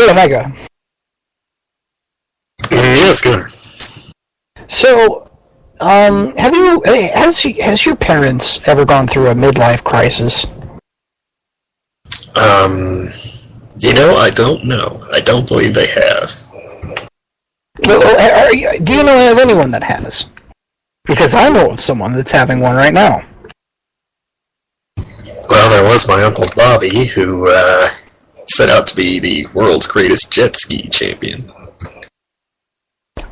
Hey, Omega. Yes, Gunnar. So, has your parents ever gone through a midlife crisis? I don't know. I don't believe they have. Well, do you know of anyone that has? Because I know of someone that's having one right now. Well, there was my Uncle Bobby, who set out to be the world's greatest jet ski champion.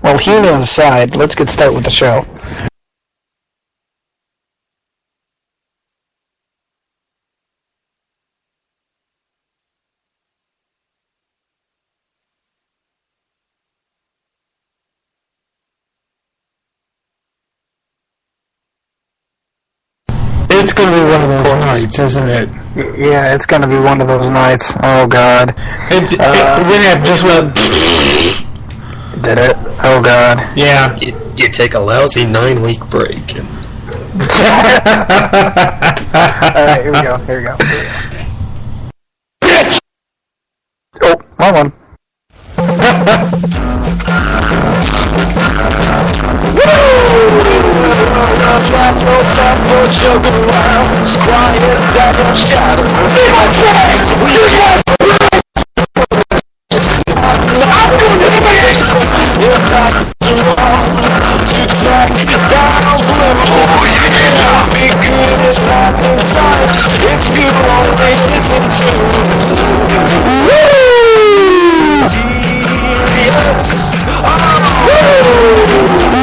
Well, humor aside, let's get started with the show. It's going to be one of those nights, isn't it? Yeah, it's going to be one of those nights. Oh, God. It just went... Did it? Oh, God. Yeah. You take a lousy 9-week break. And... Alright, here we go. Oh, wrong one. Last no time for joking around. Just quiet down your shadow. Be my friend. You guys. I'm gonna make you're not too long to track down blue. Oh yeah. Be good at laughing times if you only listen to. Woo! Serious. Oh.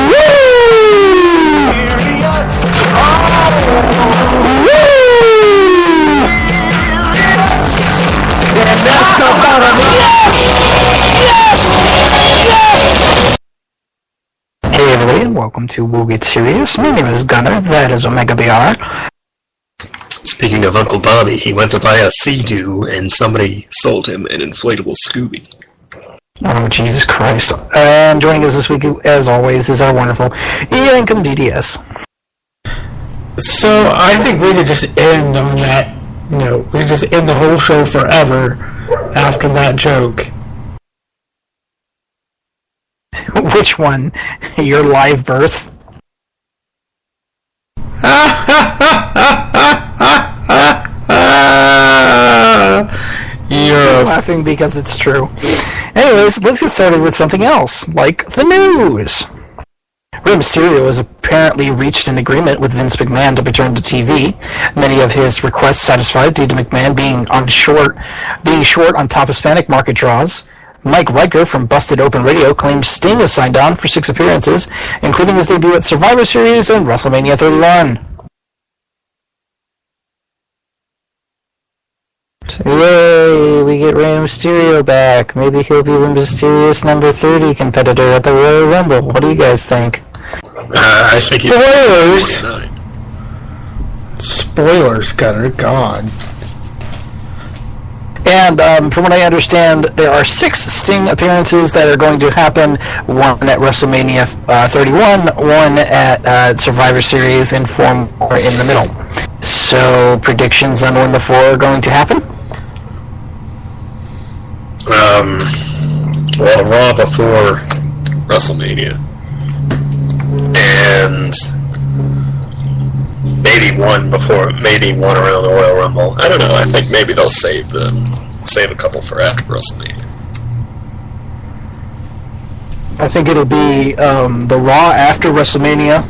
Woo! Hey everybody, and welcome to We'll Get Serious. My name is Gunnar, that is Omega BR. Speaking of Uncle Bobby, he went to buy a Sea-Doo and somebody sold him an inflatable Scooby. Oh, Jesus Christ. And joining us this week, as always, is our wonderful Yankum DDS. So, I think we could just end on that note. We could just end the whole show forever after that joke. Which one? Your live birth? You're laughing because it's true. Anyways, let's get started with something else, like the news. Rey Mysterio has apparently reached an agreement with Vince McMahon to return to TV. Many of his requests satisfied due to McMahon being short on top Hispanic market draws. Mike Riker from Busted Open Radio claims Sting has signed on for 6 appearances, including his debut at Survivor Series and WrestleMania 31. Yay, we get Rey Mysterio back. Maybe he'll be the mysterious number 30 competitor at the Royal Rumble. What do you guys think? I think Spoilers! Spoilers, Gunnar, God. And from what I understand, there are 6 Sting appearances that are going to happen. 1 at WrestleMania 31, 1 at Survivor Series, and 4 more in the middle. So, predictions on when the 4 are going to happen? Well, Raw before WrestleMania. And maybe one around the Royal Rumble. I don't know. I think maybe they'll save a couple for after WrestleMania. I think it'll be the Raw after WrestleMania,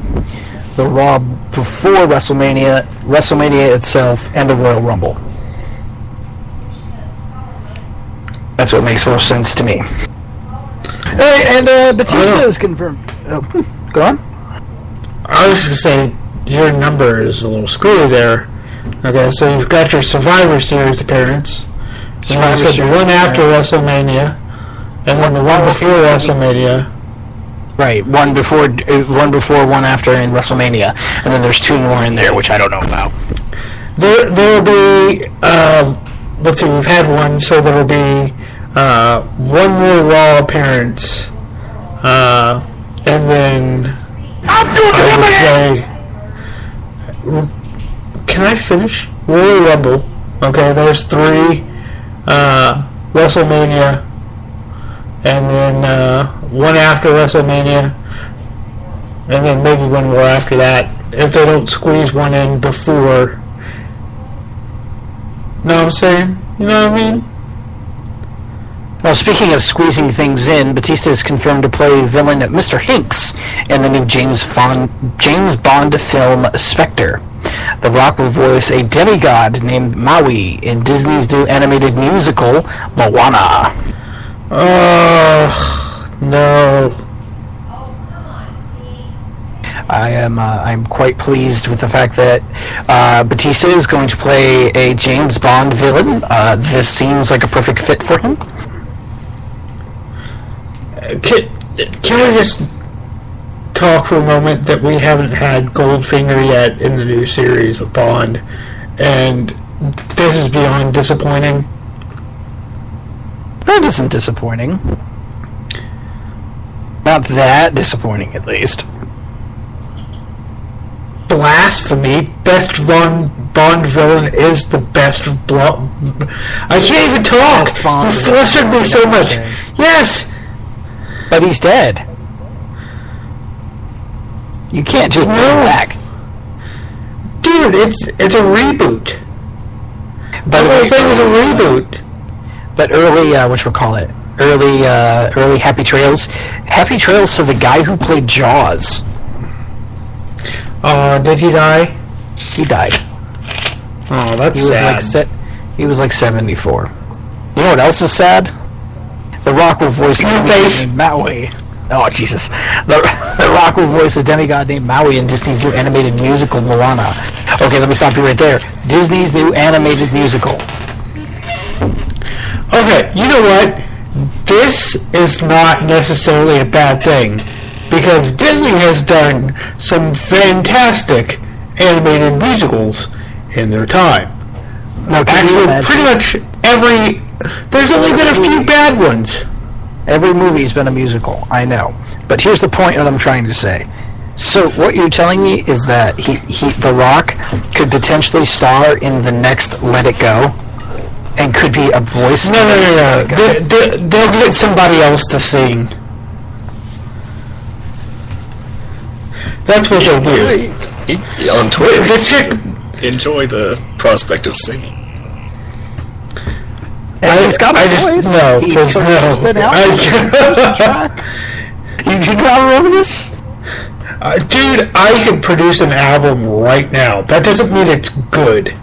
the Raw before WrestleMania, WrestleMania itself, and the Royal Rumble. That's what makes most sense to me. And Batista is confirmed. Go on. I was going to say, your number is a little screwy there. Okay, so you've got your Survivor Series appearance. So I said the one after WrestleMania, and then the one before WrestleMania. Right, one before, one after in WrestleMania, and then there's 2 more in there, which I don't know about. There'll be, let's see, we've had one, so there'll be 1 more Raw appearance, and then I would say, can I finish? Royal Rumble. Okay, there's 3, WrestleMania, and then one after WrestleMania, and then maybe one more after that, if they don't squeeze one in before. Know what I'm saying? You know what I mean? Well, speaking of squeezing things in, Batista is confirmed to play villain Mr. Hinks in the new James Bond film Spectre. The Rock will voice a demigod named Maui in Disney's new animated musical, Moana. Oh, no. I'm quite pleased with the fact that Batista is going to play a James Bond villain. This seems like a perfect fit for him. Can we just talk for a moment that we haven't had Goldfinger yet in the new series of Bond, and this is beyond disappointing? That isn't disappointing. Not that disappointing, at least. Blasphemy. Best Bond villain is the best I can't even talk. You flustered me so much. Yes. But he's dead. You can't just bring him back. Dude, it's a reboot. But the whole thing is a reboot. But early, early Happy Trails. Happy Trails to the guy who played Jaws. Did he die? He died. Oh, that's sad. He was like 74. You know what else is sad? The Rock will voice a demigod named Maui. Oh, Jesus. The Rock will voice a demigod named Maui in Disney's new animated musical, Moana. Okay, let me stop you right there. Disney's new animated musical. Okay, you know what? This is not necessarily a bad thing, because Disney has done some fantastic animated musicals in their time. Now, actually, pretty much every... There's only been a few bad ones. Every movie's been a musical, I know. But here's the point that I'm trying to say. So what you're telling me is that The Rock could potentially star in the next Let It Go, and could be a voice. No. They'll get somebody else to sing. That's what they'll do. On Twitter, enjoy the prospect of singing. He's got a voice. You do not remember this? Dude, I could produce an album right now. That doesn't mean it's good.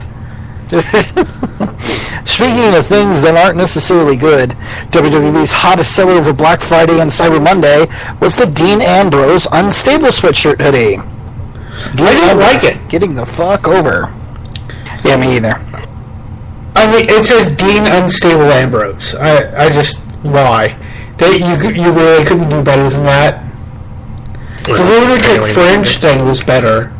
Speaking of things that aren't necessarily good, WWE's hottest seller over Black Friday and Cyber Monday was the Dean Ambrose Unstable sweatshirt hoodie. I don't like it. Getting the fuck over. Yeah, me either. I mean, it says Dean Unstable Ambrose. I just... Why? You really couldn't do better than that? The lunatic fringe thing was better.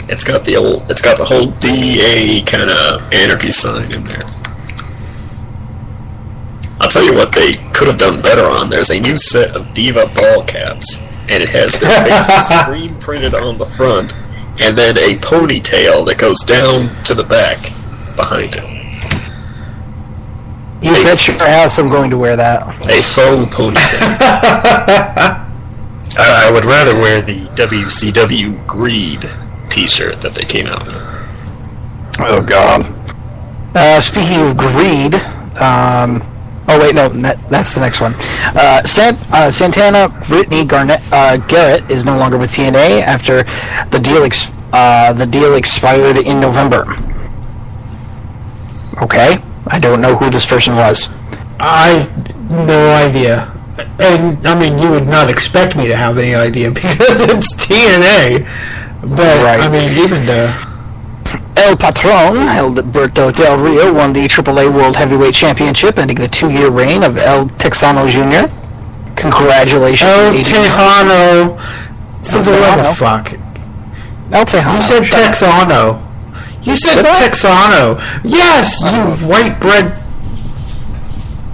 It's got the whole DA kind of anarchy sign in there. I'll tell you what they could have done better on. There's a new set of Diva ball caps, and it has their faces screen printed on the front, and then a ponytail that goes down to the back behind it. You bet your ass I'm going to wear that. A faux ponytail. I would rather wear the WCW Greed t-shirt that they came out with. Oh, God. Speaking of Greed, that's the next one. Santana Brittany Garrett is no longer with TNA after the deal expired in November. Okay, I don't know who this person was. I no idea. And, I mean, you would not expect me to have any idea because it's TNA. But, right. I mean, even El Patron, Alberto Del Rio, won the AAA World Heavyweight Championship, ending the 2-year reign of El Texano Jr. Congratulations. El Tejano. For the love of fuck. El Tejano. You said Texano. You said Texano. Yes, you white bread.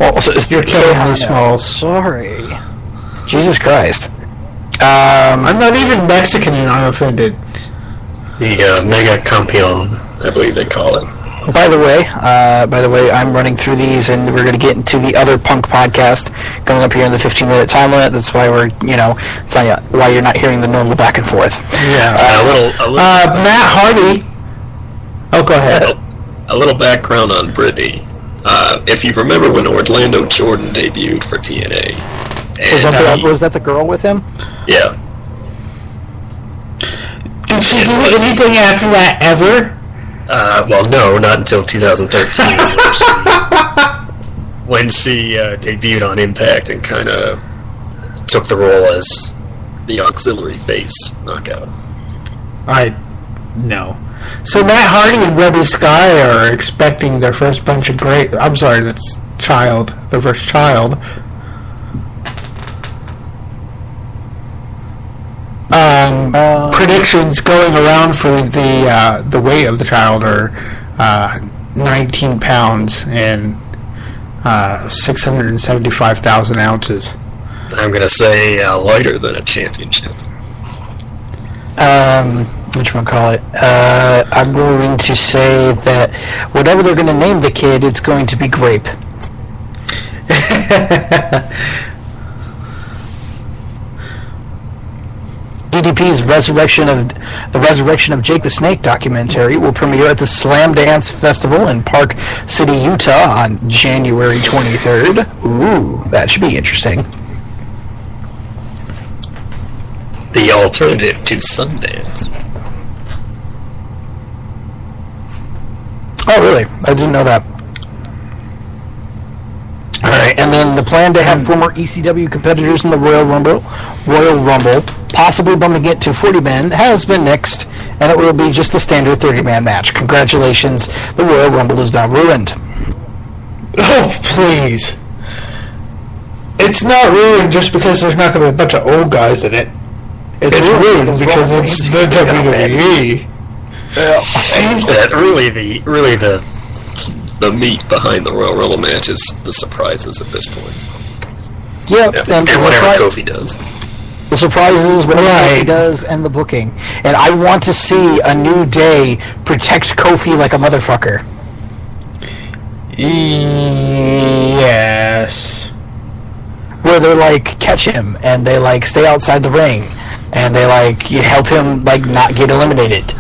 Well, so you're killing me, Smalls. Sorry. Jesus Christ. I'm not even Mexican and I'm offended. The Mega Campeon, I believe they call it. By the way, I'm running through these, and we're going to get into the other Punk podcast coming up here in the 15-minute time limit. That's why it's not why you're not hearing the normal back and forth. Yeah. A little Matt Hardy. Oh, go ahead. A little background on Brittany. If you remember when Orlando Jordan debuted for TNA, Was that the girl with him? Yeah. Did she do anything after that ever? Well, no, not until 2013 when she debuted on Impact and kind of took the role as the auxiliary face knockout. No. So Matt Hardy and Rebby Sky are expecting their first bunch of their first child. Predictions going around for the weight of the child are 19 pounds and 675,000 ounces. I'm going to say lighter than a championship. Whatchamacallit? I'm going to say that whatever they're going to name the kid, it's going to be Grape. DDP's resurrection of Jake the Snake documentary will premiere at the Slam Dance Festival in Park City, Utah on January 23rd. Ooh, that should be interesting. The alternative to Sundance. Oh, really? I didn't know that. All right, and then the plan to have former ECW competitors in the Royal Rumble, possibly bumping it to 40 men, has been nixed, and it will be just a standard 30-man match. Congratulations, the Royal Rumble is now ruined. Oh, please. It's not ruined just because there's not going to be a bunch of old guys in it. It's ruined because it's the WWE. Really the meat behind the Royal Rumble match is the surprises at this point. Yep, and whatever Kofi does. The surprises, whatever Kofi does, and the booking. And I want to see a New Day protect Kofi like a motherfucker. Yes. Where they catch him and they stay outside the ring and they help him not get eliminated.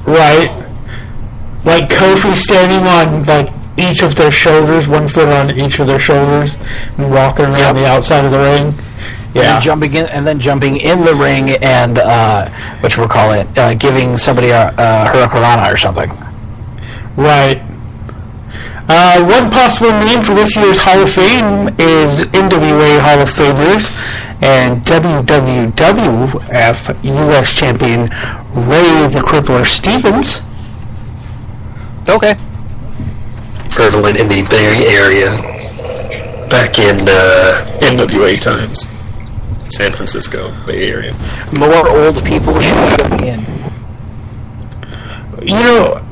Right. Like Kofi standing on each of their shoulders, one foot on each of their shoulders, and walking around the outside of the ring. Yeah. And then jumping in the ring and giving somebody a hurricanrana or something. Right. One possible name for this year's Hall of Fame is NWA Hall of Famers and WWF U.S. Champion Ray the Crippler Stevens. Okay. Prevalent in the Bay Area back in NWA times. San Francisco, Bay Area. More old people should be in.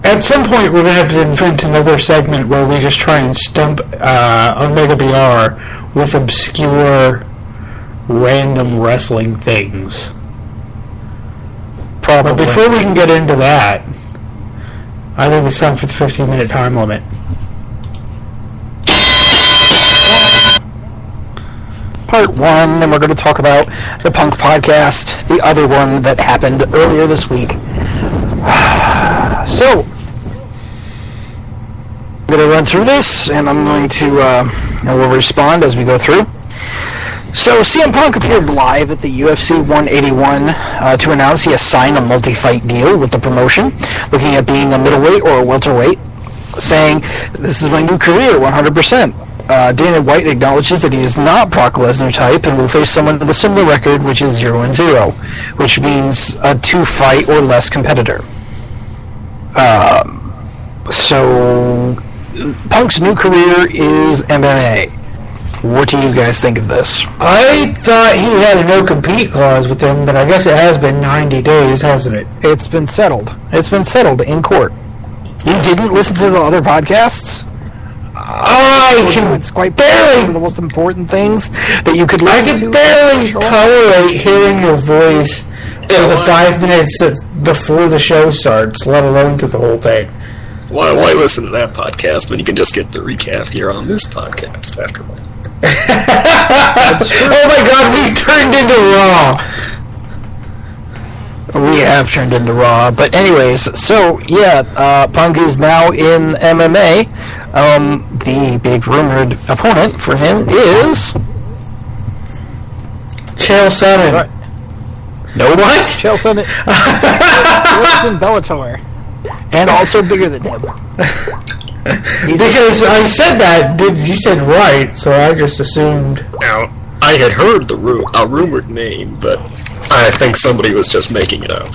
At some point we're going to have to invent another segment where we just try and stump Omega BR with obscure, random wrestling things. Probably. But before we can get into that, I think it's time for the 15-minute time limit. Part 1, and we're going to talk about the Punk podcast, the other one that happened earlier this week. So, I'm going to run through this, and I'm going to, we'll respond as we go through. So, CM Punk appeared live at the UFC 181 to announce he has signed a multi-fight deal with the promotion, looking at being a middleweight or a welterweight, saying, "This is my new career, 100%. Dana White acknowledges that he is not Brock Lesnar type and will face someone with a similar record, which is 0-0, which means a 2-fight or less competitor. So, Punk's new career is MMA. What do you guys think of this? I thought he had a no-compete clause with them, but I guess it has been 90 days, hasn't it? It's been settled. It's been settled in court. You didn't listen to the other podcasts? It's quite barely one of the most important things that you could listen to. I can barely tolerate hearing your voice for the 5 minutes before the show starts, let alone through the whole thing. Why listen to that podcast when you can just get the recap here on this podcast after all? Oh my god, we've turned into Raw! We have turned into Raw. But anyways, so, yeah, Punk is now in MMA. The big rumored opponent for him is... Chael Sonnen. Right. No what? Chael Sonnen lives in Bellator. And also bigger than him. Because I said that, you said right, so I just assumed... Now, I had heard a rumored name, but I think somebody was just making it up.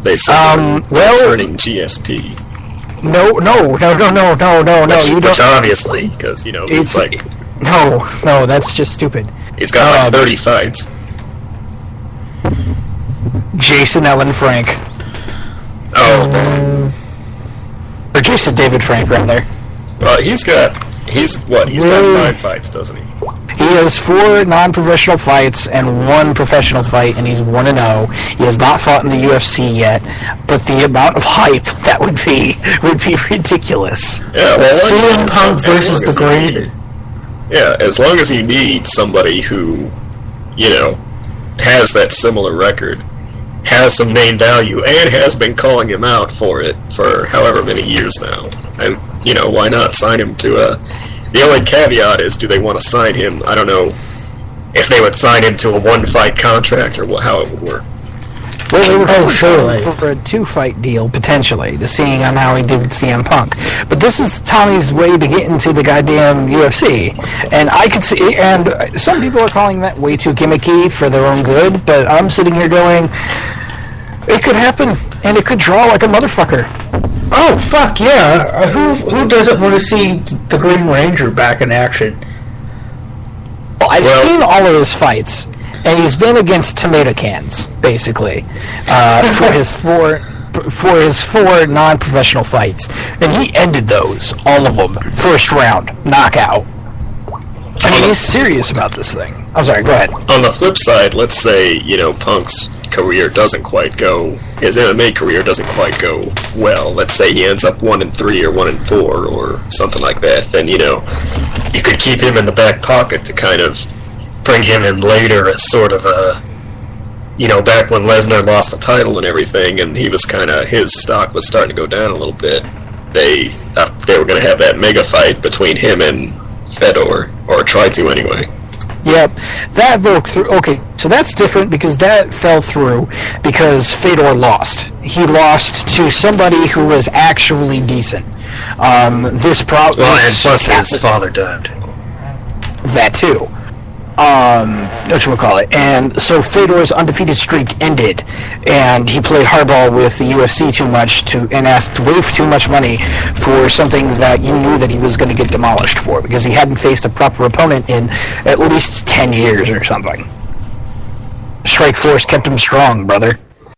They said they're turning GSP. No, Which obviously, because, it's like... No, that's just stupid. He's got 30 fights. Jason Ellen Frank. Oh. Or Jason David Frank, rather. He's got 5 fights, doesn't he? He has 4 non-professional fights and 1 professional fight, and he's 1-0. He has not fought in the UFC yet, but the amount of hype that would be ridiculous. Yeah, well, CM Punk versus the Great. Yeah, as long as you need somebody who, has that similar record, has some name value, and has been calling him out for it for however many years now. And, why not sign him to a... The only caveat is, do they want to sign him? I don't know if they would sign him to a 1-fight contract or how it would work. Well, they were hoping for a 2-fight deal, potentially, to seeing on how he did with CM Punk. But this is Tommy's way to get into the goddamn UFC. And I could see, and some people are calling that way too gimmicky for their own good, but I'm sitting here going, it could happen, and it could draw like a motherfucker. Oh, fuck, yeah. Who doesn't want to see the Green Ranger back in action? Well, I've seen all of his fights, and he's been against tomato cans, basically, for his 4 non-professional fights, and he ended those, all of them, first round, knockout. I mean, he's serious about this thing. I'm sorry, go ahead. On the flip side, let's say, Punk's career doesn't quite go, his MMA career doesn't quite go well. Let's say he ends up 1-3 or 1-4 or something like that. Then, you could keep him in the back pocket to kind of bring him in later as sort of a, back when Lesnar lost the title and everything, and he was his stock was starting to go down a little bit. They were going to have that mega fight between him and Fedor, or try to anyway. Yep, that broke through. Okay, so that's different because that fell through because Fedor lost. He lost to somebody who was actually decent. And plus his father died. That too. Whatchamacallit. And so Fedor's undefeated streak ended, and he played hardball with the UFC too much and asked way too much money for something that you knew that he was going to get demolished for, because he hadn't faced a proper opponent in at least 10 years or something. Strike Force kept him strong, brother.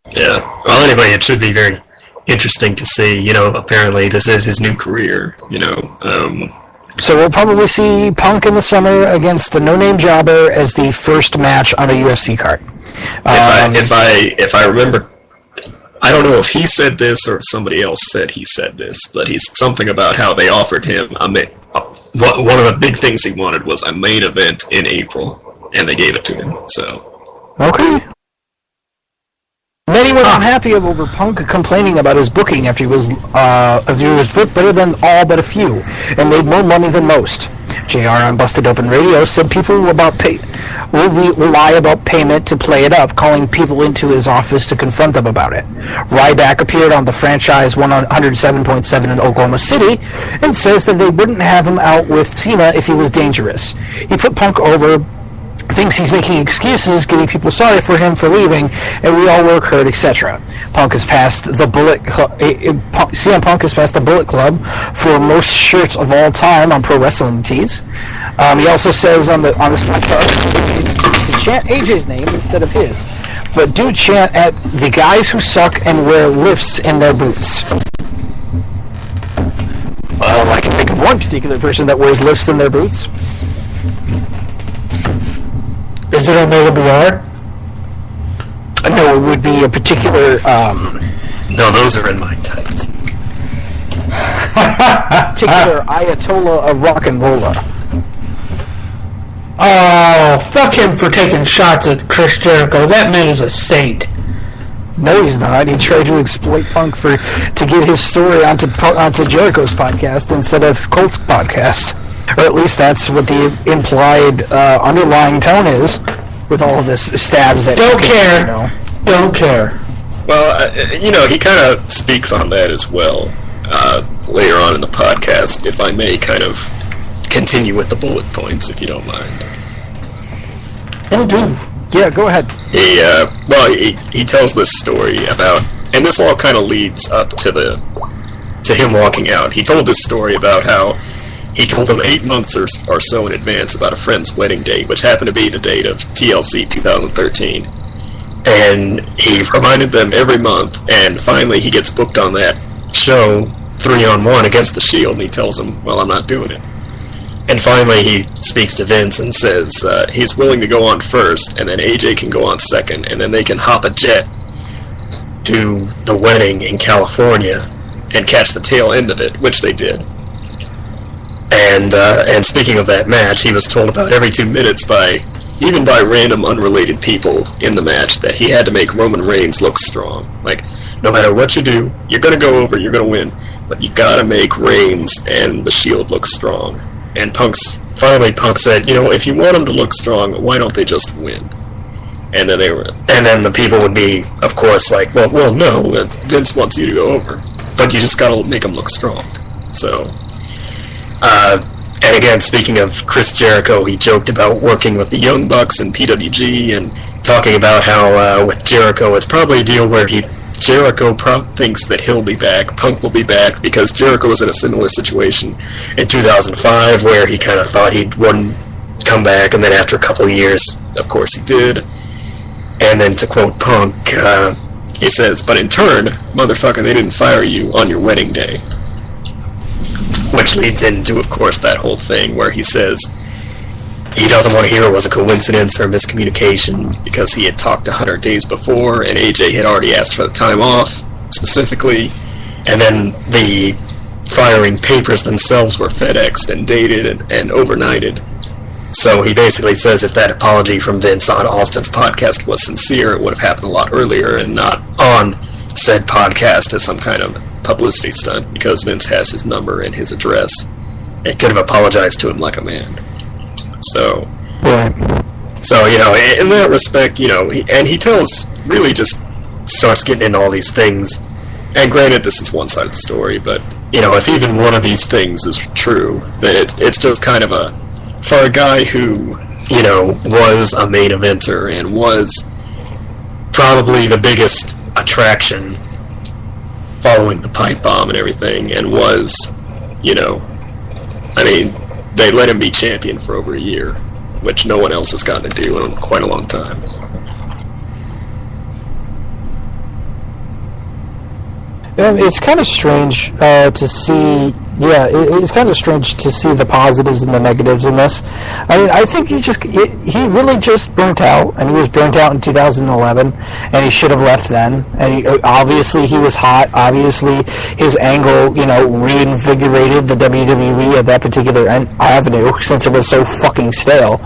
Yeah. Well, anyway, it should be very interesting to see, apparently this is his new career, So we'll probably see Punk in the summer against the no-name jobber as the first match on a UFC card. If I remember, I don't know if he said this or if somebody else said he said this, but he's something about how they offered him one of the big things he wanted was a main event in April, and they gave it to him. So okay. Many were unhappy over Punk complaining about his booking after he was booked better than all but a few, and made more money than most. JR on Busted Open Radio said people will lie about payment to play it up, calling people into his office to confront them about it. Ryback appeared on the franchise 107.7 in Oklahoma City and says that they wouldn't have him out with Cena if he was dangerous. He put Punk over, thinks he's making excuses, getting people sorry for him for leaving, and we all work hurt, etc. Punk has passed the Bullet Club. CM Punk has passed the Bullet Club for most shirts of all time on Pro Wrestling Tees. He also says on this podcast to chant AJ's name instead of his, but do chant at the guys who suck and wear lifts in their boots. Well, I can think of one particular person that wears lifts in their boots. Is it Omega BR? No, it would be a particular... No, those are in my tights. particular Ayatollah of rock and roller. Oh, fuck him for taking shots at Chris Jericho. That man is a saint. No, he's not. He tried to exploit Punk to get his story onto Jericho's podcast instead of Colt's podcast. Or at least that's what the implied underlying tone is with all of this stabs at Don't Punk, care. you know. Don't care. Well, he kind of speaks on that as well later on in the podcast, if I may kind of continue with the bullet points, if you don't mind. Oh, dude. Yeah, go ahead. He tells this story about, and this all kind of leads up to him walking out. He told this story about how he told them 8 months or so in advance about a friend's wedding date, which happened to be the date of TLC 2013. And he reminded them every month, and finally he gets booked on that show 3-on-1 against the Shield, and he tells them, well, I'm not doing it. And finally he speaks to Vince and says he's willing to go on first, and then AJ can go on second, and then they can hop a jet to the wedding in California and catch the tail end of it, which they did. And speaking of that match, he was told about every 2 minutes even by random unrelated people in the match that he had to make Roman Reigns look strong. Like, no matter what you do, you're going to go over, you're going to win, but you got to make Reigns and the Shield look strong. And Punk said, if you want them to look strong, why don't they just win? And then the people would be, of course, like, well, no, Vince wants you to go over, but you just got to make them look strong. So, and again, speaking of Chris Jericho, he joked about working with the Young Bucks and PWG, and talking about how with Jericho, it's probably a deal where Jericho thinks that he'll be back, Punk will be back, because Jericho was in a similar situation in 2005 where he kind of thought he wouldn't come back, and then after a couple of years, of course he did. And then to quote Punk, he says, but in turn, motherfucker, they didn't fire you on your wedding day. Which leads into, of course, that whole thing where he says he doesn't want to hear it was a coincidence or miscommunication because he had talked to Hunter days before, and AJ had already asked for the time off, specifically, and then the firing papers themselves were FedExed and dated and overnighted. So he basically says if that apology from Vince on Austin's podcast was sincere, it would have happened a lot earlier and not on said podcast as some kind of publicity stunt, because Vince has his number and his address. It could have apologized to him like a man. So, Right. So, in that respect, and he really just starts getting into all these things. And granted, this is one-sided story, but, if even one of these things is true, then it's just kind of for a guy who, was a main eventer and was probably the biggest attraction following the pipe bomb and everything, and was, they let him be champion for over a year, which no one else has gotten to do in quite a long time. It's kind of strange to see. Yeah, it's kind of strange to see the positives and the negatives in this. I think he really just burnt out, and he was burnt out in 2011, and he should have left then. And obviously he was hot. Obviously his angle, reinvigorated the WWE at that particular avenue, since it was so fucking stale.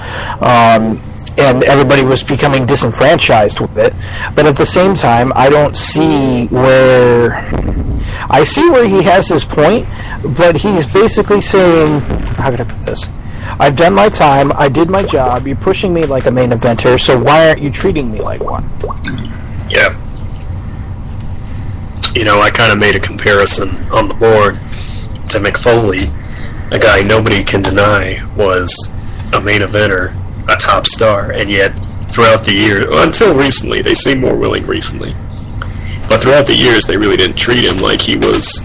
And everybody was becoming disenfranchised with it. But at the same time, I don't see where... I see where he has his point, but he's basically saying... How could I put this? I've done my time, I did my job, you're pushing me like a main eventer, so why aren't you treating me like one? Yeah. I kind of made a comparison on the board to Mick Foley, a guy nobody can deny was a main eventer, a top star, and yet throughout the year, until recently, they seem more willing recently, but throughout the years they really didn't treat him like he was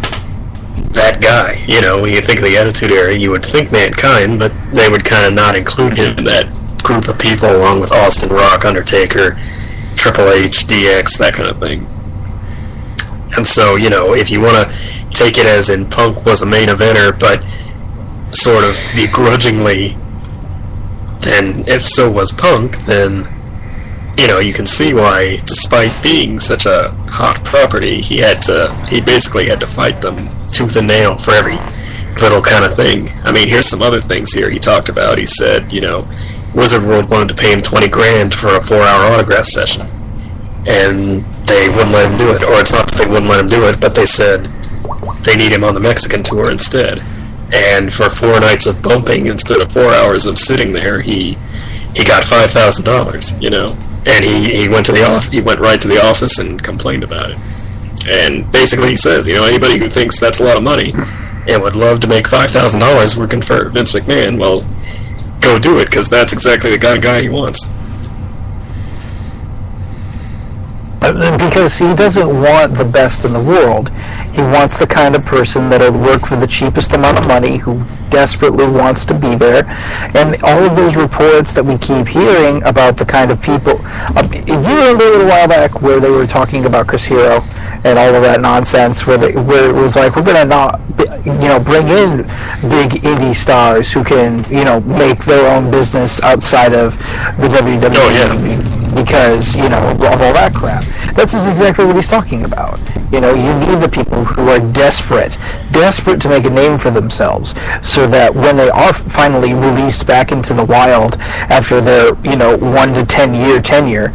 that guy. When you think of the Attitude Era, you would think Mankind, but they would kind of not include him in that group of people along with Austin, Rock, Undertaker, Triple H, DX, that kind of thing. And so, if you want to take it as in Punk was a main eventer, but sort of begrudgingly, then if so was Punk, then you can see why, despite being such a hot property, he basically had to fight them tooth and nail for every little kind of thing. I mean, here's some other things here he talked about. He said, Wizard World wanted to pay him $20,000 for a 4-hour autograph session, and they wouldn't let him do it. Or it's not that they wouldn't let him do it, but they said they need him on the Mexican tour instead. And for 4 nights of bumping instead of 4 hours of sitting there, he got $5,000, And he went right to the office and complained about it. And basically he says, anybody who thinks that's a lot of money and would love to make $5,000 working for Vince McMahon, well, go do it, because that's exactly the kind of guy he wants. Because he doesn't want the best in the world. He wants the kind of person that would work for the cheapest amount of money, who desperately wants to be there. And all of those reports that we keep hearing about the kind of people... you remember a little while back where they were talking about Chris Hero and all of that nonsense, where it was like, we're going to not, bring in big indie stars who can, make their own business outside of the WWE. Oh, yeah. Because, of all that crap. That's exactly what he's talking about. You need the people who are desperate to make a name for themselves, so that when they are finally released back into the wild after their, 1 to 10 year tenure,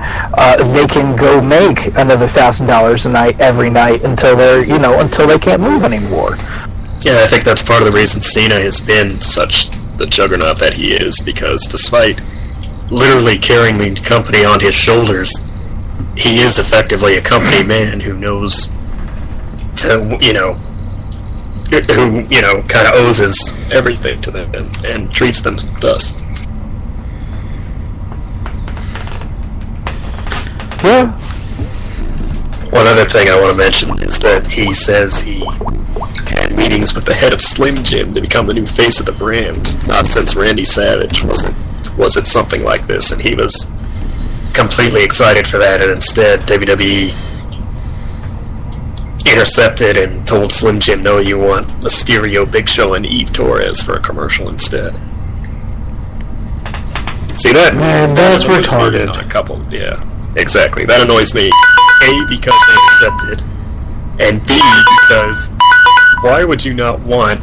they can go make another $1,000 a night every night until they're, until they can't move anymore. Yeah, I think that's part of the reason Cena has been such the juggernaut that he is, because despite literally carrying the company on his shoulders, he is effectively a company man who knows to, who kind of owes his everything to them and treats them thus. Yeah. One other thing I want to mention is that he says he had meetings with the head of Slim Jim to become the new face of the brand. Not since Randy Savage was it something like this, and he was completely excited for that, and instead WWE intercepted and told Slim Jim, no, you want Mysterio, Big Show, and Eve Torres for a commercial instead. See that? Man, that's retarded. On a couple, yeah, exactly. That annoys me. A, because they accepted, and B, because why would you not want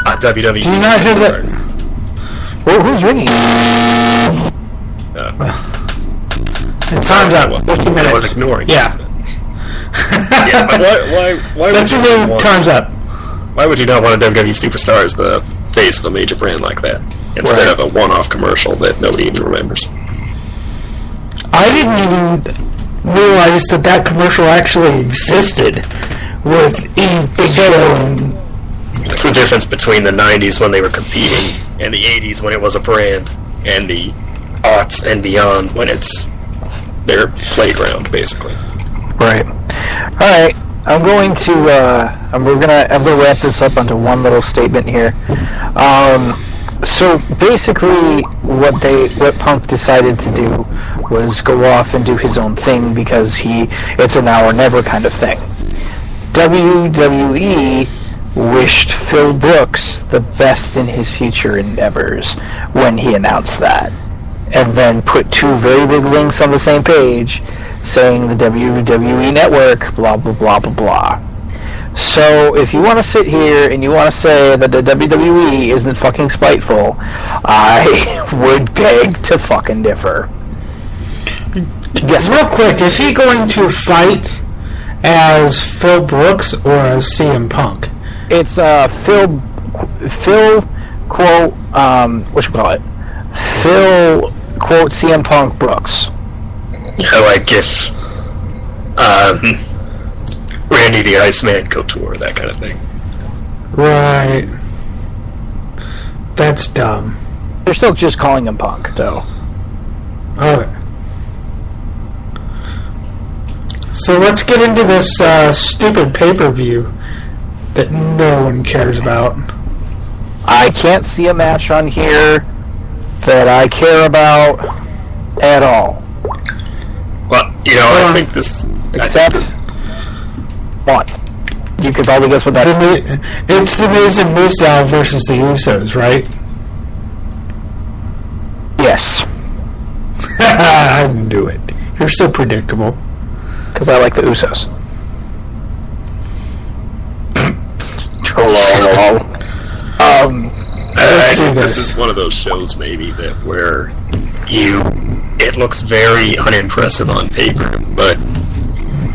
a WWE? Do you not hear that? Well, who's ringing? Time's up. 50 minutes. I was ignoring. Yeah. Yeah, but why That's would you want, time's up. Why would you not want a WWE superstar as the face of a major brand like that, instead of a one-off commercial that nobody even remembers? I didn't even realize that commercial actually existed with Eve, Big Show, and... That's the difference between the 90s when they were competing and the 80s when it was a brand, and the aughts and beyond when it's their playground, basically. Right. All right. I'm going to I'm gonna wrap this up onto one little statement here. So basically, what Punk decided to do was go off and do his own thing, because it's a now or never kind of thing. WWE wished Phil Brooks the best in his future endeavors when he announced that, and then put 2 very big links on the same page saying the WWE Network, blah, blah, blah, blah, blah. So if you want to sit here and you want to say that the WWE isn't fucking spiteful, I would beg to fucking differ. Yes, real quick, is he going to fight as Phil Brooks or as CM Punk? It's Phil quote Phil quote CM Punk Brooks. I like if Randy the Iceman Couture, that kind of thing. Right. That's dumb. They're still just calling him Punk, though. Okay. So let's get into this stupid pay-per-view that no one cares about. I can't see a match on here that I care about at all. Well, I think this... Except... What? You could probably guess what that is. It's the Miz and Mizdow versus the Usos, right? Yes. ahead and do it. You're so predictable. Because I like the Usos. I think this is one of those shows maybe that where it looks very unimpressive on paper, but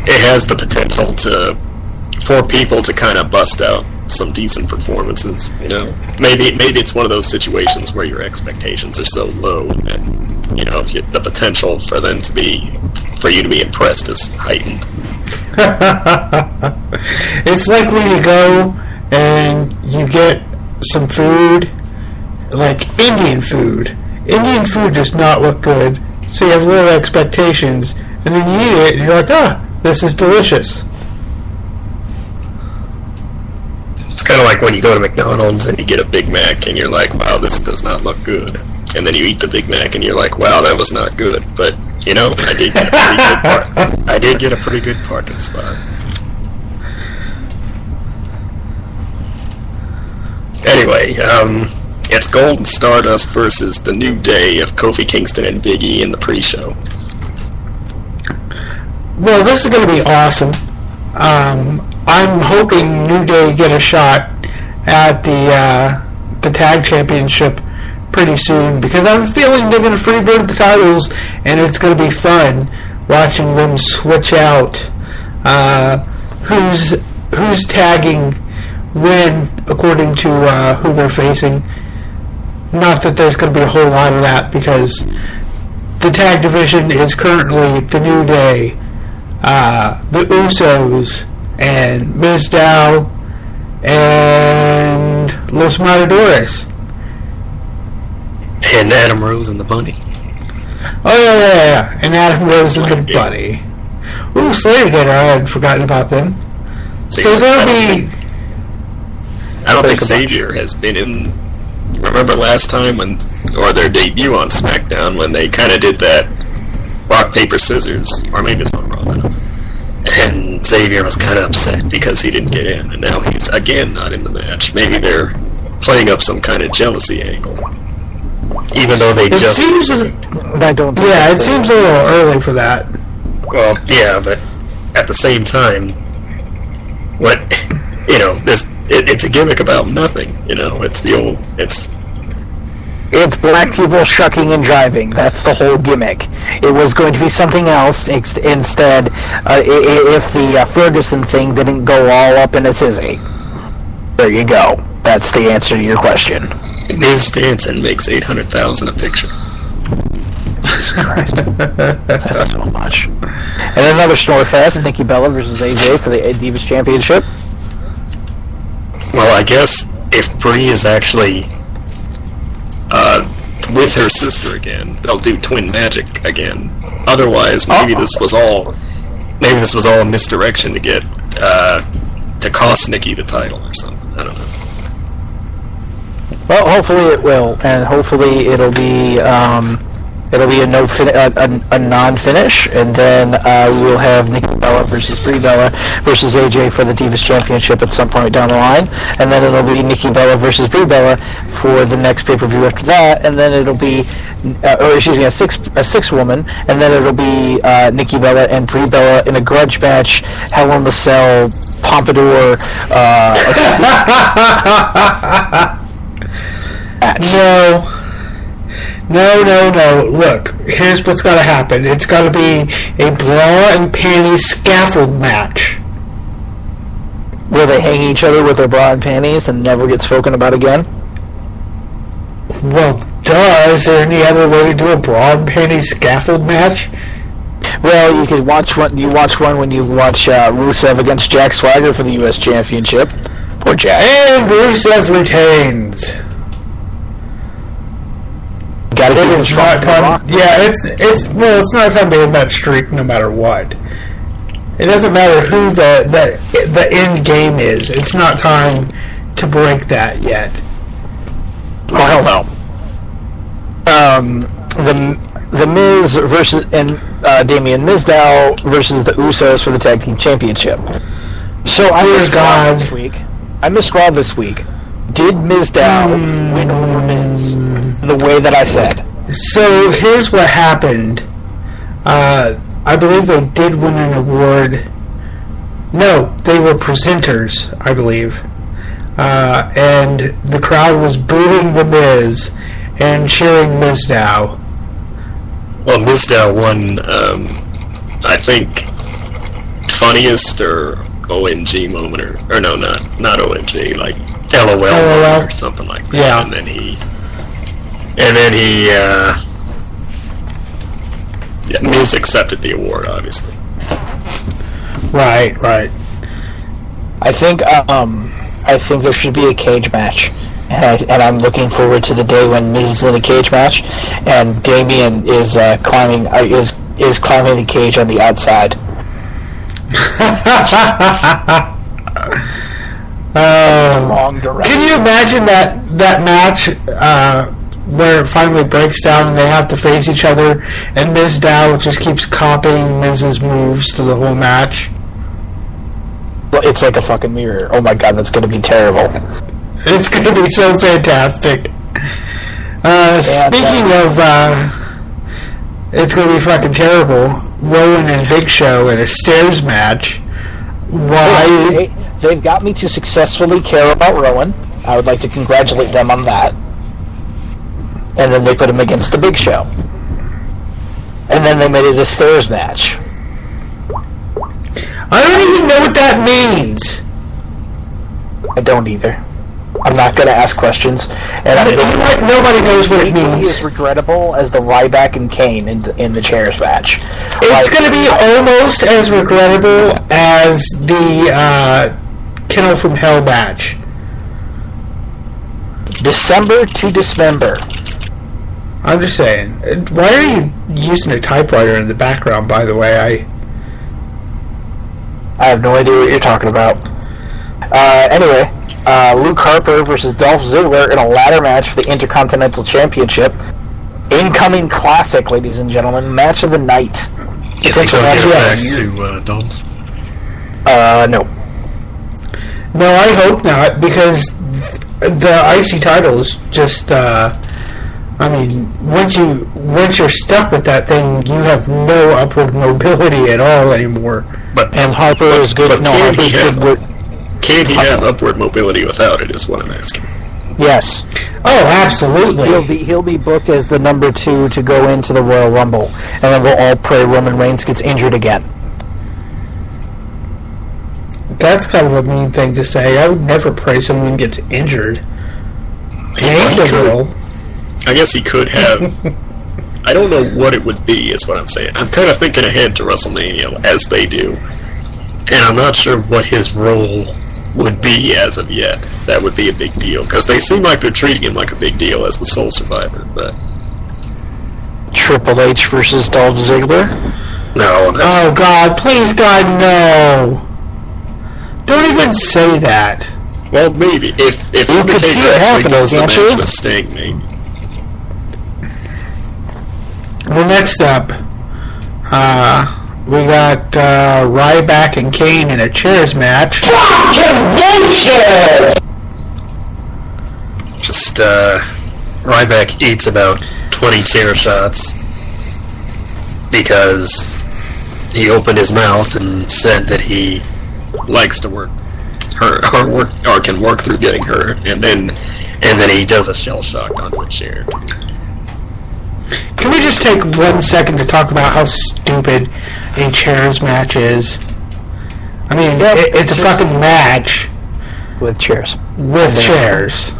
it has the potential for people to kind of bust out some decent performances. Maybe it's one of those situations where your expectations are so low that the potential for you to be impressed is heightened. It's like when you go and you get some food, like Indian food. Indian food does not look good, so you have low expectations, and then you eat it, and you're like, this is delicious. It's kind of like when you go to McDonald's and you get a Big Mac, and you're like, wow, this does not look good. And then you eat the Big Mac, and you're like, wow, that was not good. But, I did get a pretty good parking spot. Anyway, it's Golden Stardust versus the New Day of Kofi Kingston and Big E in the pre-show. Well, this is going to be awesome. I'm hoping New Day get a shot at the tag championship pretty soon, because I have a feeling they're going to freebird the titles, and it's going to be fun watching them switch out who's tagging when, according to who they're facing. Not that there's going to be a whole lot of that, because the tag division is currently the New Day, the Usos, and Mizdow, and Los Matadores. And Adam Rose and the Bunny. Oh, yeah. And Adam Rose and the Bunny. Ooh, Slater Gator, I had forgotten about them. So there'll be... I don't think Xavier has been in... Remember last time or their debut on SmackDown, when they kind of did that rock, paper, scissors, or maybe it's on Raw. And Xavier was kind of upset because he didn't get in, and now he's again not in the match. Maybe they're playing up some kind of jealousy angle. Even though they just... I don't think it seems a little early for that. Well, yeah, but at the same time, it's a gimmick about nothing, It's black people shucking and jiving. That's the whole gimmick. It was going to be something else instead if the Ferguson thing didn't go all up in a tizzy. There you go. That's the answer to your question. Miz Dancing makes $800,000 a picture. Jesus Christ. That's so much. And another Snorefest, Nikki Bella versus AJ for the Divas Championship. Well, I guess if Brie is actually with her sister again, they'll do Twin Magic again. Otherwise, maybe this was all a misdirection to get to cost Nikki the title or something. I don't know. Well, hopefully it will, and hopefully it'll be a non-finish, and then we'll have Nikki Bella versus Brie Bella versus AJ for the Divas Championship at some point down the line, and then it'll be Nikki Bella versus Brie Bella for the next pay-per-view after that, and then it'll be, a six-woman, and then it'll be Nikki Bella and Brie Bella in a grudge match, Hell in the Cell, Pompadour, No. Look, here's what's got to happen. It's got to be a bra and panties scaffold match. Where they hang each other with their bra and panties and never get spoken about again? Well, duh. Is there any other way to do a bra and panties scaffold match? Well, you could watch one. You watch one when you watch Rusev against Jack Swagger for the U.S. Championship. Poor Jack. And Rusev retains. Got to keep it strong. Yeah, it's not time to end that streak no matter what. It doesn't matter who the end game is. It's not time to break that yet. Oh, hell no. The Miz versus Damien Mizdow versus the Usos for the Tag Team Championship. So I missed Raw this week. Did Mizdow win over Miz the way that I said? So here's what happened. I believe they did win an award. No, they were presenters, I believe. And the crowd was booing The Miz and cheering Mizdow. Well, Mizdow won, I think, funniest or OMG moment, or no, not OMG, like LOL moment or something like that. Yeah. And then he, Miz accepted the award, obviously. Right. I think there should be a cage match, and I'm looking forward to the day when Miz is in a cage match, and Damien is climbing the cage on the outside. Wrong direction. Can you imagine that match where it finally breaks down and they have to face each other, and Mizdow just keeps copying Miz's moves through the whole match? It's like a fucking mirror. Oh my god, that's going to be terrible. It's going to be so fantastic. Speaking of, it's going to be fucking terrible. Rowan and Big Show in a stairs match. Why? They've got me to successfully care about Rowan. I would like to congratulate them on that. And then they put him against the Big Show. And then they made it a stairs match. I don't even know what that means. I don't either. I'm not going to ask questions. And nobody knows what it means. It's regrettable as the Ryback and Kane in the chairs match. It's going to be almost as regrettable as the Kennel from Hell match. December to Dismember. I'm just saying. Why are you using a typewriter in the background, by the way? I have no idea what you're talking about. Anyway, Luke Harper versus Dolph Ziggler in a ladder match for the Intercontinental Championship. Incoming classic, ladies and gentlemen. Match of the night. You think they'll get it back to Dolph? No. No, I hope not, because the IC title is just, once you're stuck with that thing, you have no upward mobility at all anymore. And Harper is good. Can he have upward mobility without it, is what I'm asking. Yes. Oh, absolutely. He'll be booked as the number 2 to go into the Royal Rumble, and then we'll all pray Roman Reigns gets injured again. That's kind of a mean thing to say. I would never pray someone gets injured. I guess he could have. I don't know what it would be, is what I'm saying. I'm kind of thinking ahead to WrestleMania, as they do. And I'm not sure what his role would be as of yet. That would be a big deal, because they seem like they're treating him like a big deal as the sole survivor, but... Triple H versus Dolph Ziggler? No, that's... Oh, God, please, God, no! Don't even say that. Well, maybe. If Undertaker actually does the match with Sting, maybe. Well, next up, we got Ryback and Kane in a chairs match. Just, Ryback eats about 20 chair shots because he opened his mouth and said that he likes to work or can work through getting hurt, and then he does a shell shock onto a chair. Can we just take 1 second to talk about how stupid a chairs match is? I mean, it's a fucking match with chairs. With chairs.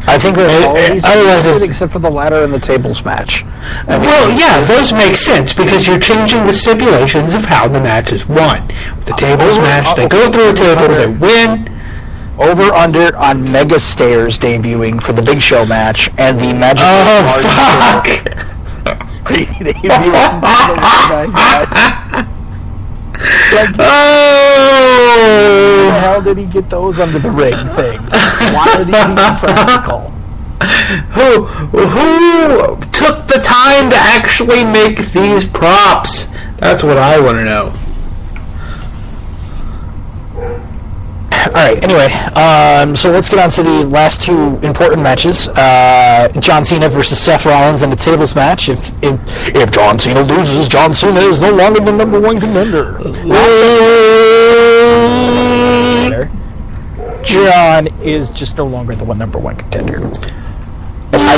I think they're always stupid except for the ladder and the tables match. Well, yeah, those make sense because you're changing the stipulations of how the match is won. With the tables match, they go through a table, they win. Over under on Mega Stairs debuting for the Big Show match, and the Magic. Oh fuck! How the hell did he get those under the ring things? Why are these even practical? Who took the time to actually make these props? That's what I want to know. Alright, anyway, so let's get on to the last two important matches. John Cena versus Seth Rollins in a tables match. If John Cena loses, John Cena is no longer the number one contender. John is just no longer the number one contender. I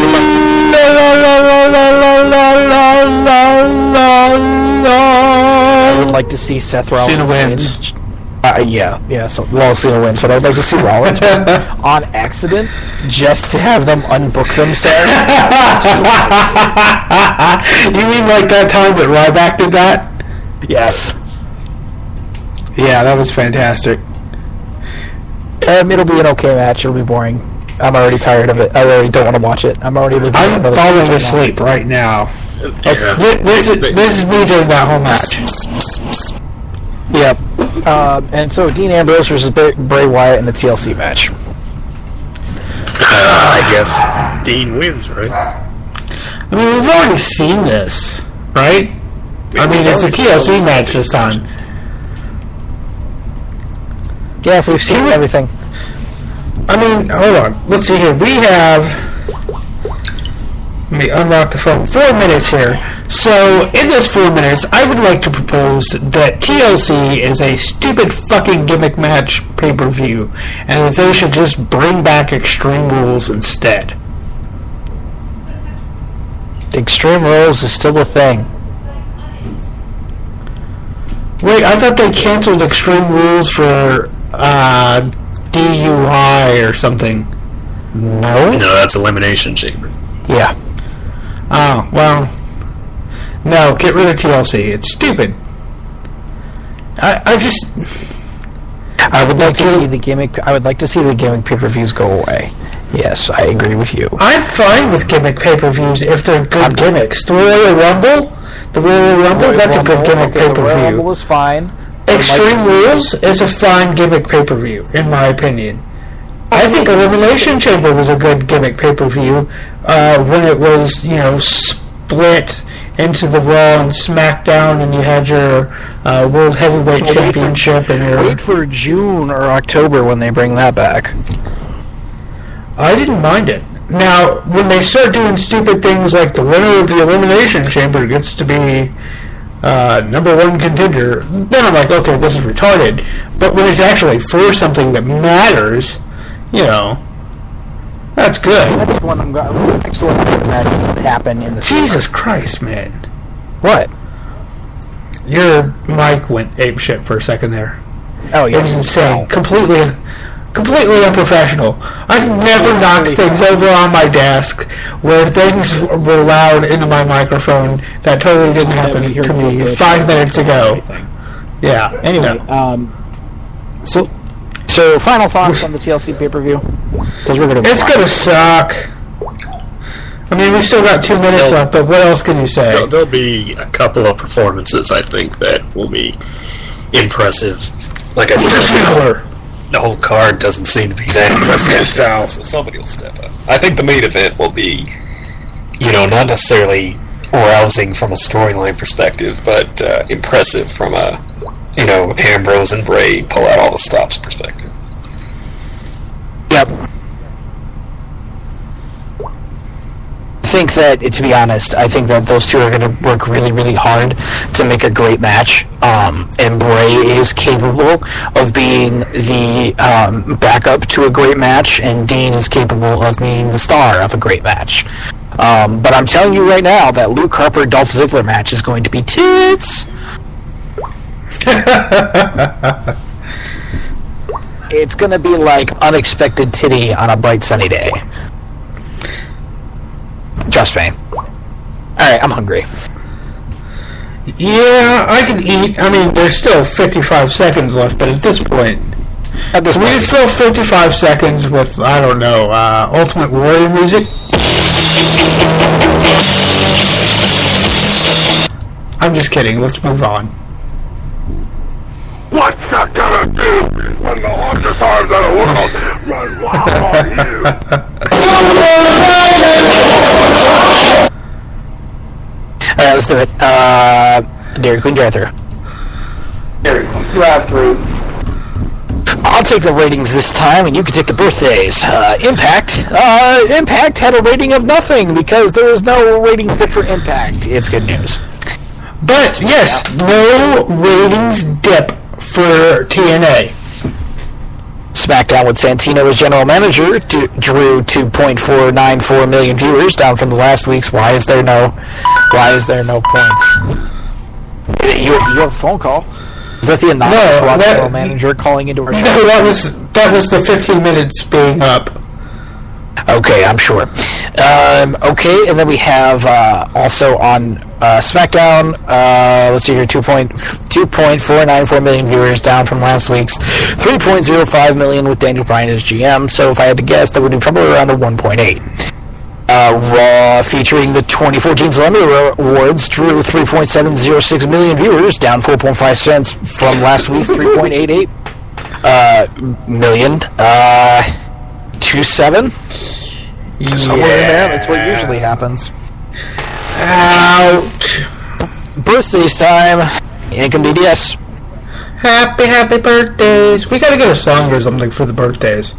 would like to see Seth Rollins Cena wins. Cena wins, but I'd like to see Rollins win on accident just to have them unbook themselves. You mean like that time that Ryback did that? Yes. Yeah, that was fantastic. It'll be an okay match. It'll be boring. I'm already tired of it. I already don't want to watch it. I'm already leaving. I'm falling asleep right now. Yeah. This is me doing that whole match. Yep. And so Dean Ambrose versus Bray Wyatt in the TLC match. I guess Dean wins, right? I mean, we've already seen this, right? I mean, it's a TLC match this time. Yeah, we've seen everything. I mean, hold on. Let's see here. We have... Let me unlock the phone. 4 minutes here. So, in this 4 minutes, I would like to propose that TLC is a stupid fucking gimmick match pay-per-view, and that they should just bring back Extreme Rules instead. Extreme Rules is still a thing. Wait, I thought they canceled Extreme Rules for DUI or something. No? No, that's Elimination Chamber. Yeah. Oh, well... No, get rid of TLC. It's stupid. I would like to see the gimmick. I would like to see the gimmick pay-per-views go away. Yes, I agree with you. I'm fine with gimmick pay-per-views if they're good gimmicks. The Royal Rumble, that's a good gimmick pay-per-view. The Royal Rumble is fine. Extreme Rules is a fine gimmick pay-per-view, in my opinion. I think Elimination Chamber was a good gimmick pay-per-view when it was, split into the Raw and SmackDown, and you had your World Heavyweight Championship. Wait for June or October when they bring that back. I didn't mind it. Now, when they start doing stupid things like the winner of the Elimination Chamber gets to be number one contender, then I'm like, okay, this is retarded. But when it's actually for something that matters, that's good. Next one I'm going to imagine would happen in the Jesus Christ, man. What? Your mic went apeshit for a second there. Oh, yeah. It was insane. Completely unprofessional. I've never knocked things over on my desk where things were loud into my microphone. That totally didn't happen to me 5 minutes ago. Yeah. Anyway, So final thoughts on the TLC pay-per-view? Because it's gonna suck. I mean, we've still got 2 minutes left, but what else can you say? There'll be a couple of performances, I think, that will be impressive. Like I said, the whole card doesn't seem to be that impressive, so somebody will step up. I think the main event will be, not necessarily rousing from a storyline perspective, but impressive from a, Ambrose and Bray pull out all the stops perspective. Yep. I think that, to be honest, I think that those two are going to work really, really hard to make a great match. And Bray is capable of being the backup to a great match, and Dean is capable of being the star of a great match. But I'm telling you right now that Luke Harper Dolph Ziggler match is going to be tits. It's going to be like unexpected titty on a bright sunny day. Trust me. Alright, I'm hungry. Yeah, I can eat. I mean, there's still 55 seconds left, but at this point... It's still 55 seconds with, I don't know, Ultimate Warrior music. I'm just kidding. Let's move on. What's that gonna do when the largest arms of the world run wild on you? Alright, let's do it. Dairy Queen drive-thru. Dairy Queen drive-thru. I'll take the ratings this time, and you can take the birthdays. Impact. Impact had a rating of nothing because there was no ratings dip for Impact. It's good news. But, yes, no ratings dip for TNA. SmackDown with Santino as general manager drew 2.494 million viewers, down from the last week's. Why is there no points? You have a phone call. Is that the anonymous general manager calling into our show? No, that was the 15 minutes being up. Okay, I'm sure. Okay, and then we have also on SmackDown, let's see here, 2.494 million viewers, down from last week's 3.05 million with Daniel Bryan as GM. So if I had to guess, that would be probably around a 1.8. Raw, featuring the 2014 Slammy Awards, drew 3.706 million viewers, down 4.5 cents from last week's 3.88 million. 2.7? Somewhere in there. That's what usually happens. Ouch. Birthdays time. Income DDS. Happy birthdays. We gotta get a song or something for the birthdays.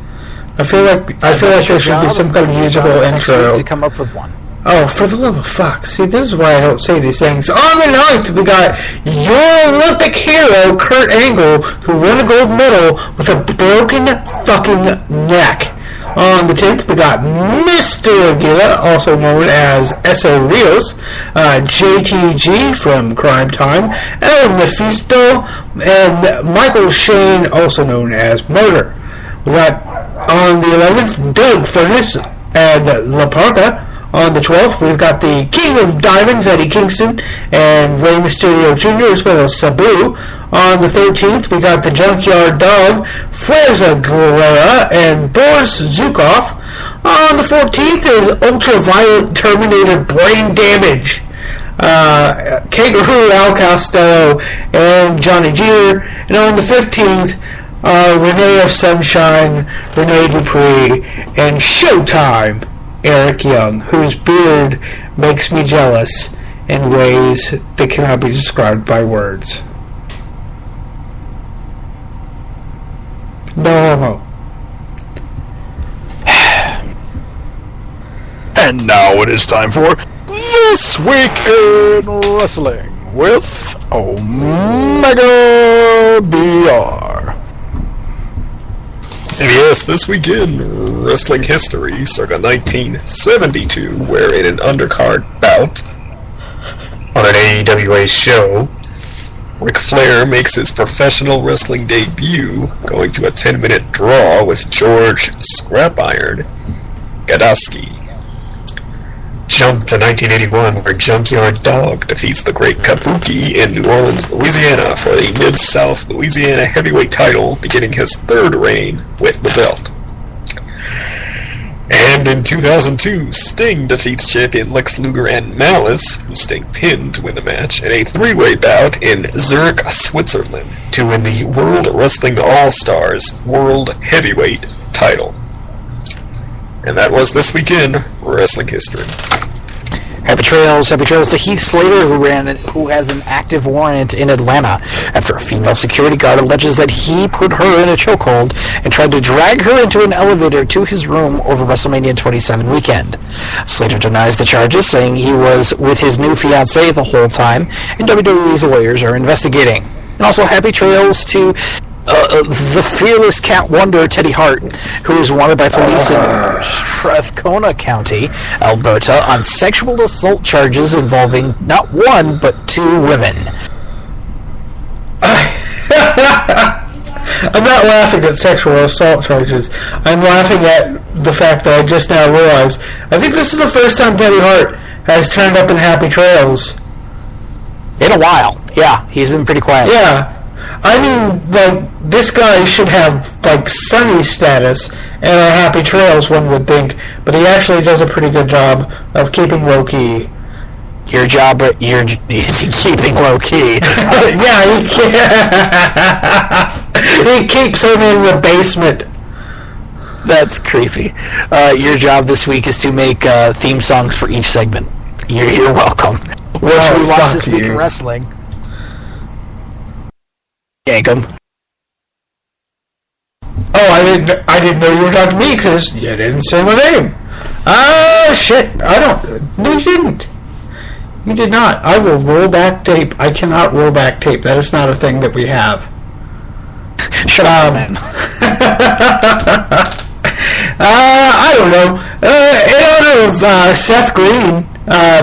I feel like there should be some kind of musical intro. To come up with one. Oh, for the love of fuck. See, this is why I don't say these things. On the 9th, we got your Olympic hero, Kurt Angle, who won a gold medal with a broken fucking neck. On the 10th, we got Mr. Aguila, also known as S.A. Rios, JTG from Crime Time, El Mephisto, and Michael Shane, also known as Murder. We got, on the 11th, Doug Furness and La Parka. On the 12th, we've got the King of Diamonds, Eddie Kingston, and Rey Mysterio Jr., as well as Sabu. On the 13th, we got the Junkyard Dog, Freza Guerrera, and Boris Zukov. On the 14th is Ultraviolet Terminator Brain Damage, Kangaroo Al Costello, and Johnny Jeter. And on the 15th, Renee of Sunshine, Renee Dupree, and Showtime, Eric Young, whose beard makes me jealous in ways that cannot be described by words. No. And now it is time for This Week in Wrestling with Omega BR. And yes, this week in wrestling history, circa 1972, where in an undercard bout on an AEWA show, Ric Flair makes his professional wrestling debut, going to a 10-minute draw with George Scrap Iron Gadowski. Jump to 1981, where Junkyard Dog defeats the Great Kabuki in New Orleans, Louisiana for the Mid-South Louisiana heavyweight title, beginning his third reign with the belt. And in 2002, Sting defeats champion Lex Luger and Malice, who Sting pinned to win the match, in a three-way bout in Zurich, Switzerland, to win the World Wrestling All-Stars World Heavyweight title. And that was This Week in Wrestling History. Happy trails to Heath Slater, who has an active warrant in Atlanta after a female security guard alleges that he put her in a chokehold and tried to drag her into an elevator to his room over WrestleMania 27 weekend. Slater denies the charges, saying he was with his new fiancée the whole time, and WWE's lawyers are investigating. And also happy trails to the fearless cat wonder Teddy Hart, who is wanted by police in Strathcona County, Alberta, on sexual assault charges involving not one but two women. I'm not laughing at sexual assault charges. I'm laughing at the fact that I just now realized I think this is the first time Teddy Hart has turned up in Happy Trails. In a while. Yeah, he's been pretty quiet. Yeah. I mean, like, this guy should have, like, Sunny status and a Happy Trails, one would think, but he actually does a pretty good job of keeping low-key. Your job, you're keeping low-key. Yeah, he keeps him in the basement. That's creepy. Your job this week is to make theme songs for each segment. You're welcome. What should we watch this week in wrestling? Yankum. Oh, I didn't know you were talking to me because you didn't say my name. Oh, shit. No, you didn't. You did not. I will roll back tape. I cannot roll back tape. That is not a thing that we have. Shut up, man. I don't know. In honor of Seth Green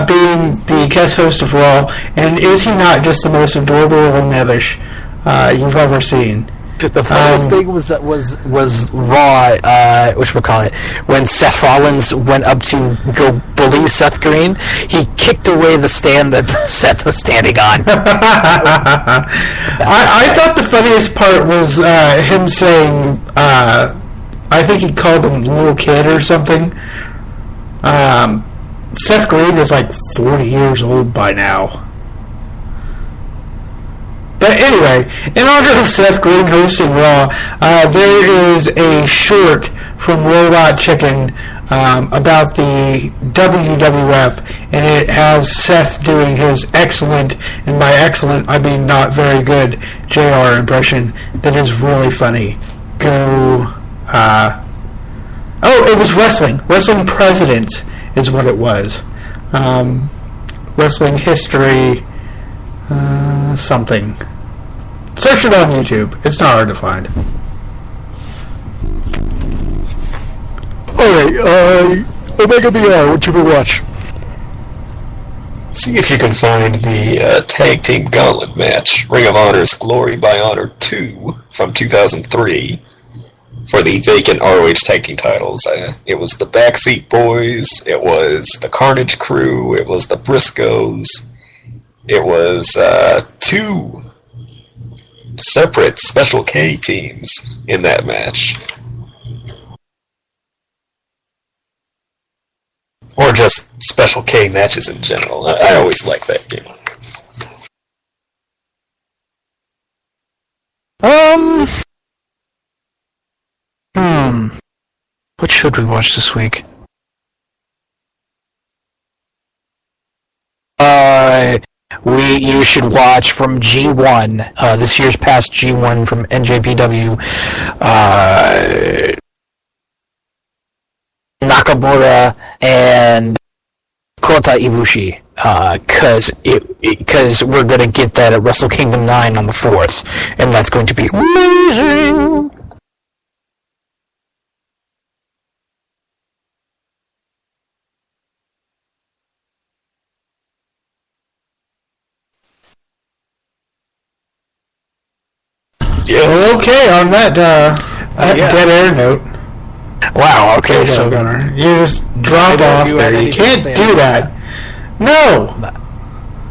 being the guest host of Raw, and is he not just the most adorable little nebbish you've ever seen? The funniest thing was Raw, whatchamacallit, when Seth Rollins went up to go bully Seth Green, he kicked away the stand that Seth was standing on. I thought the funniest part was him saying, I think he called him little kid or something. Seth Green is like 40 years old by now. But anyway, in honor of Seth Green hosting Raw, there is a short from Robot Chicken about the WWF, and it has Seth doing his excellent, and by excellent I mean not very good, JR impression that is really funny. Go, it was wrestling. Wrestling Presidents is what it was. Wrestling history, something. Search it on YouTube. It's not hard to find. Alright, Omega BR, what you been watch? See if you can find the Tag Team Gauntlet match, Ring of Honor's Glory by Honor 2 from 2003 for the vacant ROH Tag Team titles. It was the Backseat Boys, it was the Carnage Crew, it was the Briscoes, it was two separate Special K teams in that match. Or just Special K matches in general. I always like that game. What should we watch this week? You should watch from G1, this year's past G1 from NJPW, Nakamura and Kota Ibushi, because we're going to get that at Wrestle Kingdom 9 on the 4th, and that's going to be amazing! Yes. Okay, on that dead air note. Wow, okay, so... Gunner, you just drop off there. You can't do that. No!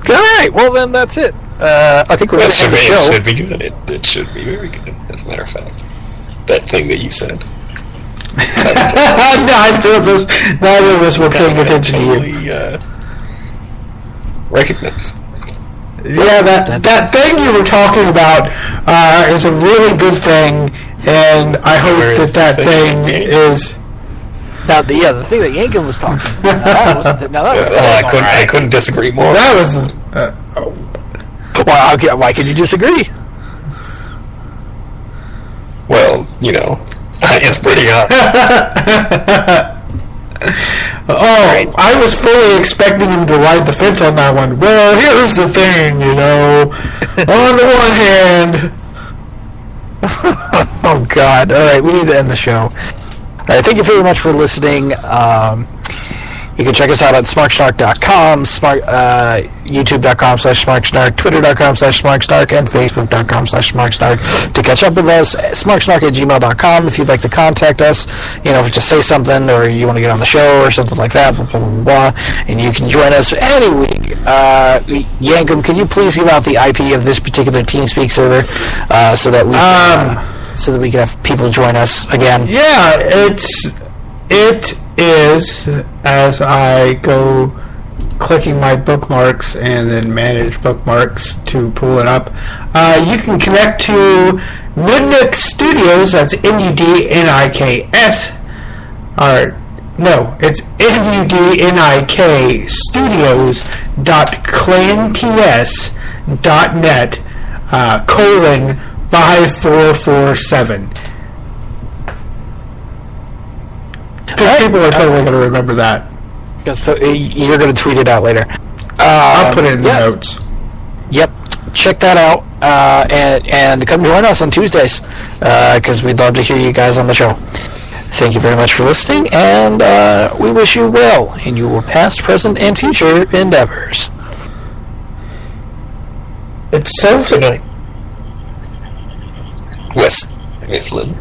Alright, well then that's it. I think we're going to end the show. It should be good. It should be very good, as a matter of fact. That thing that you said. Neither of us were paying attention to you. Recognize. Yeah, that thing you were talking about is a really good thing, and I hope that thing is... Now, the thing that Yankin was talking about, I couldn't disagree more. That was... why could you disagree? Well, it's pretty hot. Right. I was fully expecting him to ride the fence on that one. Well, here's the thing, on the one hand... Oh, God. All right, we need to end the show. All right, thank you very much for listening. You can check us out at smarksnark.com, youtube.com/smarksnark, twitter.com/smarksnark, and facebook.com/smarksnark. To catch up with us, smarksnark@gmail.com. If you'd like to contact us, just say something, or you want to get on the show, or something like that, blah, blah, blah, blah, and you can join us any week. Yankum, can you please give out the IP of this particular TeamSpeak server, so that we can have people join us again? Yeah, it is, as I go clicking my bookmarks and then manage bookmarks to pull it up, you can connect to Nudnik Studios, that's NUDNIKS, it's NUDNIK Studios.clants.net, 5447. people are totally going to remember that. Because you're going to tweet it out later. I'll put it in the notes. Yep. Check that out. And come join us on Tuesdays. Because we'd love to hear you guys on the show. Thank you very much for listening. And we wish you well in your past, present, and future endeavors. It's so... Good night. With Lynn.